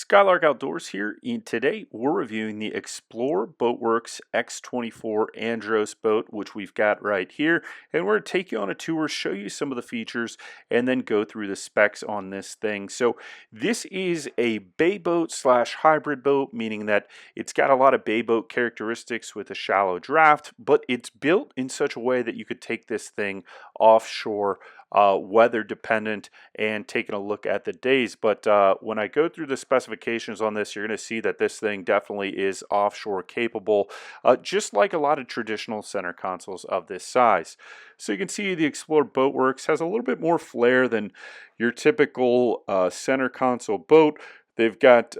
Skylark Outdoors here, and today we're reviewing the Xplor Boatworks X24 Andros boat, which we've got right here, and we're going to take you on a tour, show you some of the features, and then go through the specs on this thing. So this is a bay boat slash hybrid boat, meaning that it's got a lot of bay boat characteristics with a shallow draft, but it's built in such a way that you could take this thing offshore, weather dependent, and taking a look at the days. But when I go through the specifications on this, you're going to see that this thing definitely is offshore capable, just like a lot of traditional center consoles of this size. So you can see the Xplor Boatworks has a little bit more flair than your typical center console boat. They've got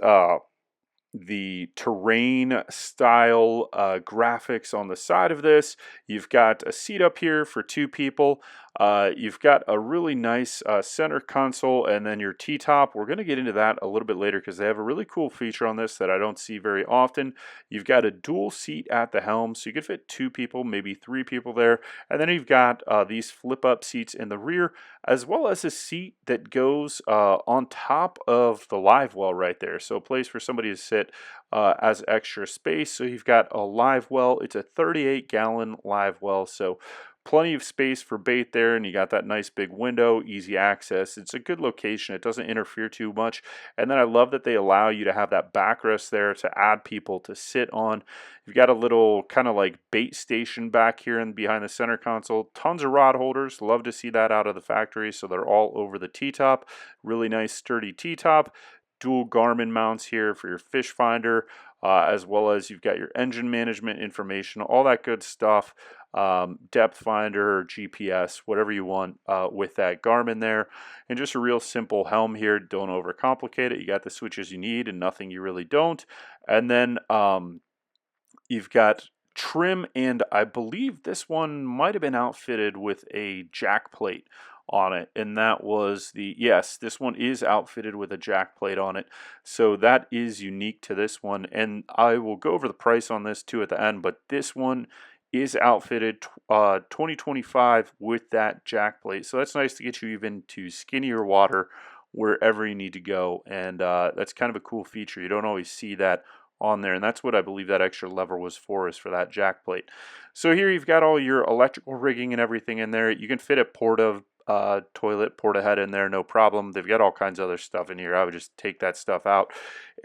the terrain style graphics on the side of this. You've got a seat up here for two people. You've got a really nice center console, and then your T-top. We're going to get into that a little bit later because they have a really cool feature on this that I don't see very often. You've got a dual seat at the helm, so you could fit two people, maybe three people there. And then you've got these flip-up seats in the rear, as well as a seat that goes on top of the live well right there. So a place for somebody to sit as extra space. So you've got a live well. It's a 38-gallon live well, so plenty of space for bait there, and you got that nice big window, easy access. It's a good location. It doesn't interfere too much. And then I love that they allow you to have that backrest there to add people to sit on. You've got a little kind of like bait station back here and behind the center console. Tons of rod holders. Love to see that out of the factory. So they're all over the T-top. Really nice sturdy T-top. Dual Garmin mounts here for your fish finder, as well as you've got your engine management information, all that good stuff. Depth finder, GPS, whatever you want with that Garmin there. And just a real simple helm here. Don't overcomplicate it. You got the switches you need and nothing you really don't. And then you've got trim, and I believe this one might have been outfitted with a jack plate on it, and that was yes, this one is outfitted with a jack plate on it, so that is unique to this one, and I will go over the price on this too at the end. But this one is outfitted 2025 with that jack plate, so that's nice to get you even to skinnier water wherever you need to go, and that's kind of a cool feature. You don't always see that on there, and that's what I believe that extra lever was for, is for that jack plate. So here you've got all your electrical rigging and everything in there. You can fit a porta toilet, porta head in there, no problem. They've got all kinds of other stuff in here. I would just take that stuff out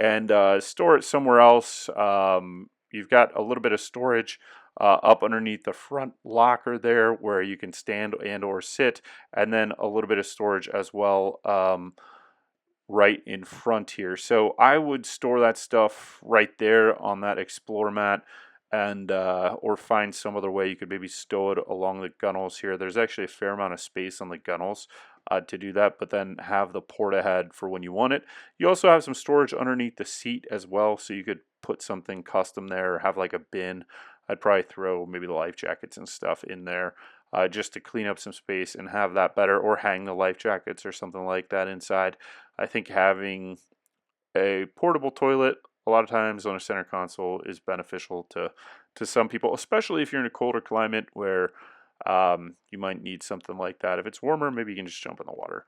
and store it somewhere else. You've got a little bit of storage up underneath the front locker there where you can stand and or sit, and then a little bit of storage as well right in front here. So I would store that stuff right there on that Xplor mat, and or find some other way. You could maybe stow it along the gunnels here. There's actually a fair amount of space on the gunnels to do that, but then have the porta head for when you want it. You also have some storage underneath the seat as well, so you could put something custom there or have like a bin. I'd probably throw maybe the life jackets and stuff in there just to clean up some space and have that better, or hang the life jackets or something like that inside. I think having a portable toilet a lot of times on a center console is beneficial to some people, especially if you're in a colder climate where you might need something like that. If it's warmer, maybe you can just jump in the water.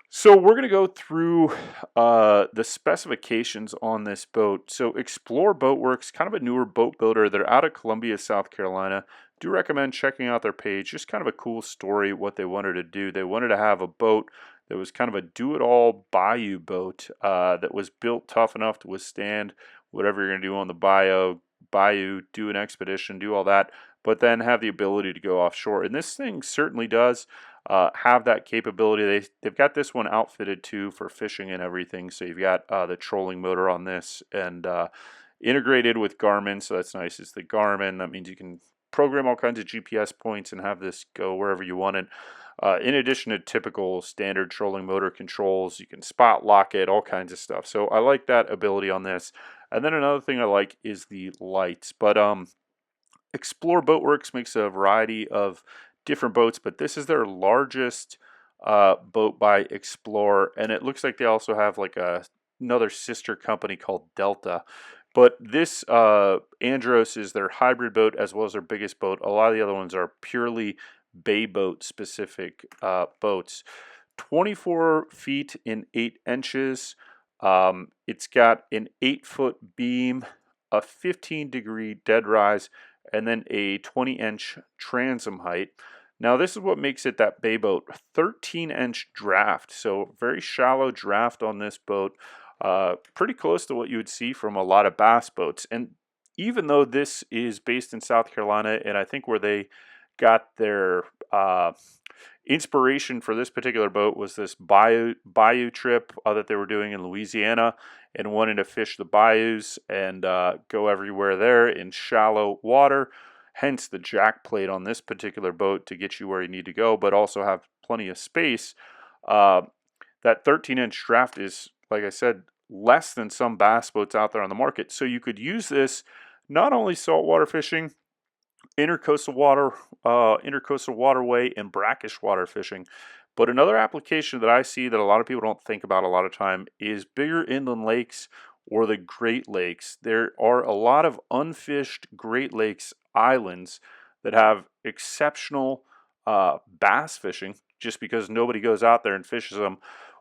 So we're going to go through the specifications on this boat. So Xplor Boatworks, kind of a newer boat builder. They're out of Columbia, South Carolina. Do recommend checking out their page. Just kind of a cool story what they wanted to do. They wanted to have a boat that was kind of a do-it-all bayou boat that was built tough enough to withstand whatever you're going to do on the bayou, do an expedition, do all that, but then have the ability to go offshore. And this thing certainly does have that capability. They've got this one outfitted too for fishing and everything. So you've got the trolling motor on this, and integrated with Garmin, so that's nice. It's the Garmin. That means you can program all kinds of GPS points and have this go wherever you want it. In addition to typical standard trolling motor controls, you can spot lock it, all kinds of stuff. So I like that ability on this. And then another thing I like is the lights. But Xplor Boatworks makes a variety of different boats, but this is their largest boat by Xplor, and it looks like they also have like another sister company called Delta. But this Andros is their hybrid boat as well as their biggest boat. A lot of the other ones are purely bay boat specific boats. 24 feet and 8 inches It's got an 8-foot beam, a 15-degree dead rise, and then a 20-inch transom height. Now this is what makes it that bay boat. 13-inch draft, so very shallow draft on this boat. Pretty close to what you would see from a lot of bass boats. And even though this is based in South Carolina, and I think where they got their inspiration for this particular boat was this bayou trip that they were doing in Louisiana, and wanting to fish the bayous and go everywhere there in shallow water. Hence the jack plate on this particular boat to get you where you need to go, but also have plenty of space. That 13-inch draft is, like I said, less than some bass boats out there on the market. So you could use this not only saltwater fishing, intercoastal waterway, and brackish water fishing. But another application that I see that a lot of people don't think about a lot of time is bigger inland lakes or the Great Lakes. There are a lot of unfished Great Lakes islands that have exceptional bass fishing, just because nobody goes out there and fishes them,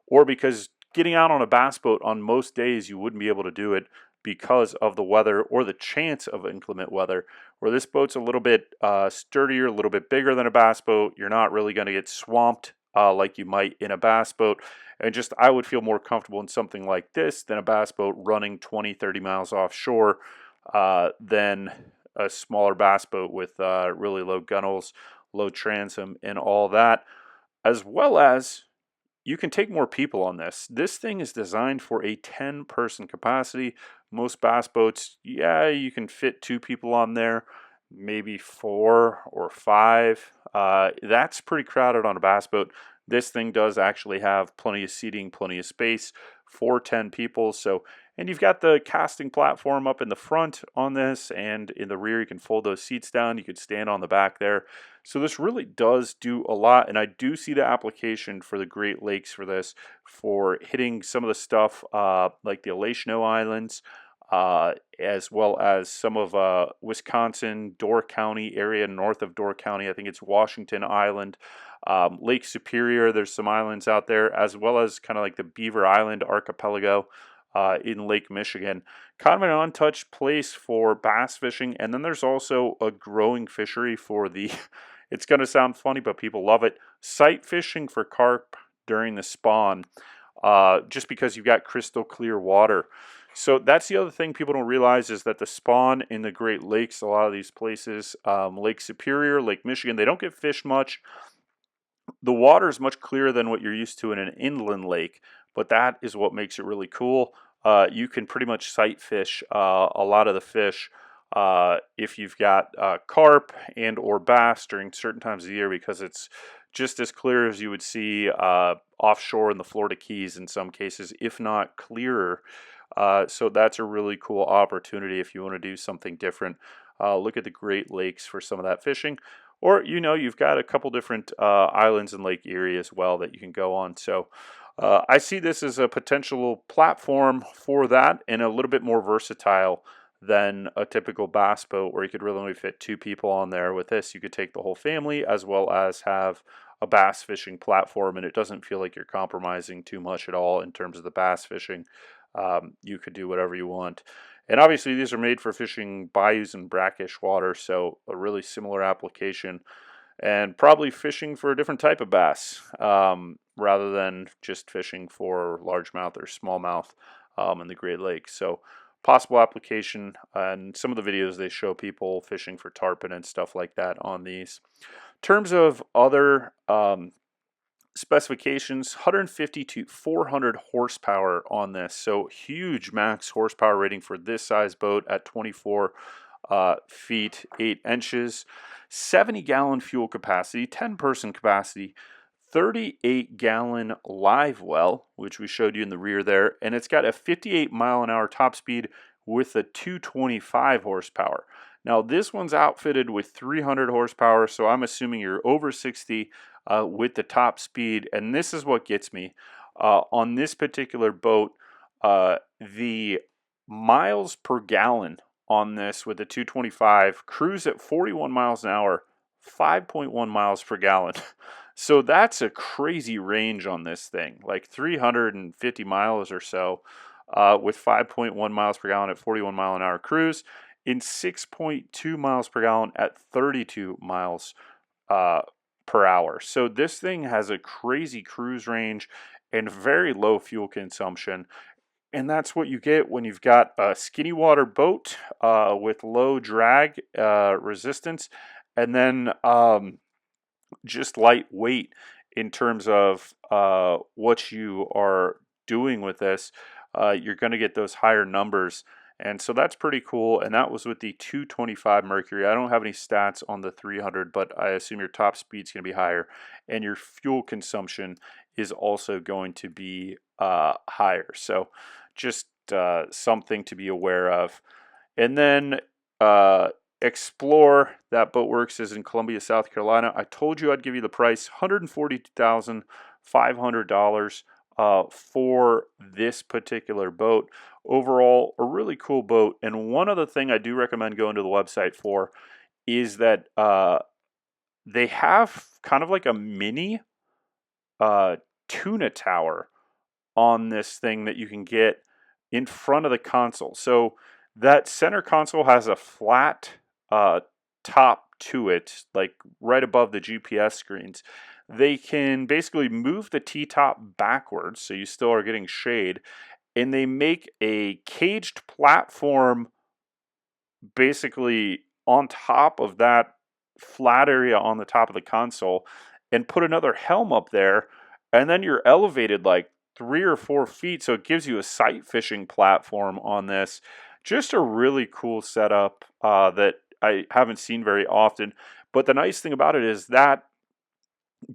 or because getting out on a bass boat on most days you wouldn't be able to do it because of the weather or the chance of inclement weather. Where this boat's a little bit sturdier, a little bit bigger than a bass boat, you're not really going to get swamped like you might in a bass boat. And just, I would feel more comfortable in something like this than a bass boat running 20-30 miles offshore than a smaller bass boat with really low gunnels, low transom, and all that. As well as, you can take more people on this. This thing is designed for a 10-person capacity. Most bass boats, yeah, you can fit 2 people on there, maybe 4 or 5. That's pretty crowded on a bass boat. This thing does actually have plenty of seating, plenty of space for 10 people. So, and you've got the casting platform up in the front on this, and in the rear you can fold those seats down. You could stand on the back there. So this really does do a lot, and I do see the application for the Great Lakes for this, for hitting some of the stuff like the Alachino Islands, as well as some of Wisconsin, Door County area, north of Door County. I think it's Washington Island, Lake Superior. There's some islands out there, as well as kind of like the Beaver Island archipelago in Lake Michigan. Kind of an untouched place for bass fishing. And then there's also a growing fishery for the, it's going to sound funny, but people love it, sight fishing for carp during the spawn, just because you've got crystal clear water. So that's the other thing people don't realize, is that the spawn in the Great Lakes, a lot of these places, Lake Superior, Lake Michigan, they don't get fished much. The water is much clearer than what you're used to in an inland lake, but that is what makes it really cool. You can pretty much sight fish a lot of the fish if you've got carp and or bass during certain times of the year, because it's just as clear as you would see offshore in the Florida Keys in some cases, if not clearer. So that's a really cool opportunity if you want to do something different. Look at the Great Lakes for some of that fishing. Or, you know, you've got a couple different islands in Lake Erie as well that you can go on. So I see this as a potential platform for that, and a little bit more versatile than a typical bass boat where you could really only fit 2 people on there. With this, you could take the whole family, as well as have a bass fishing platform, and it doesn't feel like you're compromising too much at all in terms of the bass fishing. You could do whatever you want. And obviously these are made for fishing bayous and brackish water, so a really similar application, and probably fishing for a different type of bass rather than just fishing for largemouth or smallmouth in the Great Lakes. So possible application, and some of the videos they show people fishing for tarpon and stuff like that on these. In terms of other specifications, 150 to 400 horsepower on this, so huge max horsepower rating for this size boat at 24 feet 8 inches, 70-gallon fuel capacity, 10-person capacity, 38-gallon live well, which we showed you in the rear there, and it's got a 58-mile-an-hour top speed with a 225 horsepower. Now this one's outfitted with 300 horsepower, so I'm assuming you're over 60 with the top speed. And this is what gets me. On this particular boat, the miles per gallon on this with the 225 cruise at 41 miles an hour, 5.1 miles per gallon. So that's a crazy range on this thing, like 350 miles or so. with 5.1 miles per gallon at 41-mile-an-hour cruise, and 6.2 miles per gallon at 32 miles per hour. So this thing has a crazy cruise range and very low fuel consumption. And that's what you get when you've got a skinny water boat with low drag resistance, and then just lightweight in terms of what you are doing with this. You're going to get those higher numbers. And so that's pretty cool. And that was with the 225 Mercury. I don't have any stats on the 300, but I assume your top speed's going to be higher. And your fuel consumption is also going to be higher. So just something to be aware of. And then Xplor, that Boatworks is in Columbia, South Carolina. I told you I'd give you the price, $142,500 for this particular boat. Overall, a really cool boat. And one other thing I do recommend going to the website for is that they have kind of like a mini tuna tower on this thing that you can get in front of the console. So that center console has a flat top to it, like right above the GPS screens. They can basically move the T-top backwards, so you still are getting shade, and they make a caged platform basically on top of that flat area on the top of the console, and put another helm up there, and then you're elevated like 3 or 4 feet, so it gives you a sight fishing platform on this. Just a really cool setup that I haven't seen very often. But the nice thing about it is that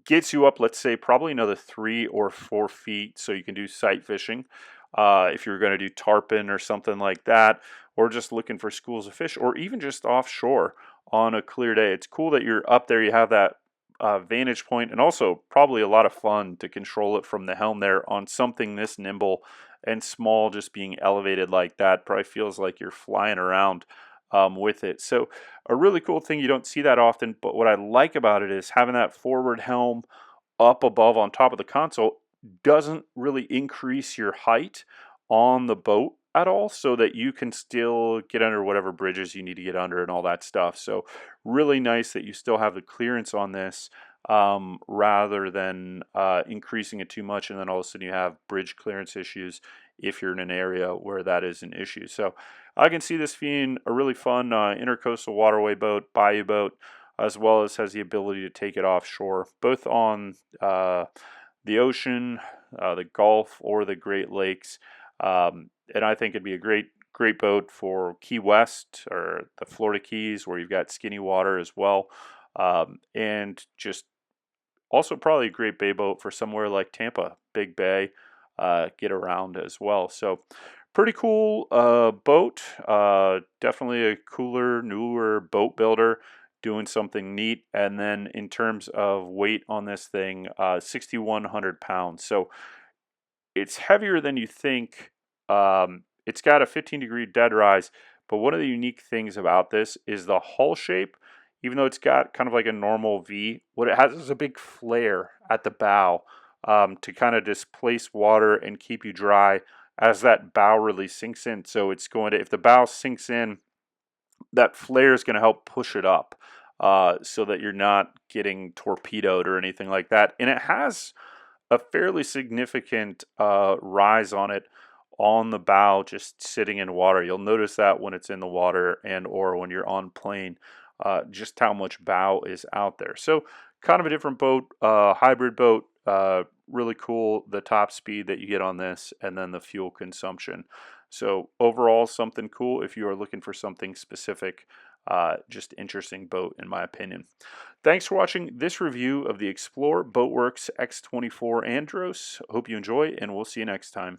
gets you up, let's say, probably another 3 or 4 feet, so you can do sight fishing if you're going to do tarpon or something like that, or just looking for schools of fish, or even just offshore on a clear day. It's cool that you're up there, you have that vantage point, and also probably a lot of fun to control it from the helm there on something this nimble and small. Just being elevated like that probably feels like you're flying around with it. So a really cool thing, you don't see that often, but what I like about it is having that forward helm up above on top of the console doesn't really increase your height on the boat at all, so that you can still get under whatever bridges you need to get under and all that stuff. So really nice that you still have the clearance on this, rather than increasing it too much and then all of a sudden you have bridge clearance issues if you're in an area where that is an issue. So I can see this being a really fun intercoastal waterway boat, bayou boat, as well as has the ability to take it offshore, both on the ocean, the Gulf, or the Great Lakes. And I think it'd be a great boat for Key West or the Florida Keys, where you've got skinny water as well. And just also probably a great bay boat for somewhere like Tampa, big bay, get around as well. So pretty cool boat. Definitely a cooler, newer boat builder doing something neat. And then in terms of weight on this thing, 6,100 pounds. So it's heavier than you think. It's got a 15-degree dead rise, but one of the unique things about this is the hull shape. Even though it's got kind of like a normal V, what it has is a big flare at the bow to kind of displace water and keep you dry as that bow really sinks in. So it's going to, if the bow sinks in, that flare is going to help push it up so that you're not getting torpedoed or anything like that. And it has a fairly significant rise on it on the bow, just sitting in water. You'll notice that when it's in the water and or when you're on plane, just how much bow is out there. So kind of a different boat, hybrid boat, really cool, the top speed that you get on this, and then the fuel consumption. So overall, something cool if you are looking for something specific. Just interesting boat in my opinion. Thanks for watching this review of the Xplor Boatworks X24 Andros. Hope you enjoy, and we'll see you next time.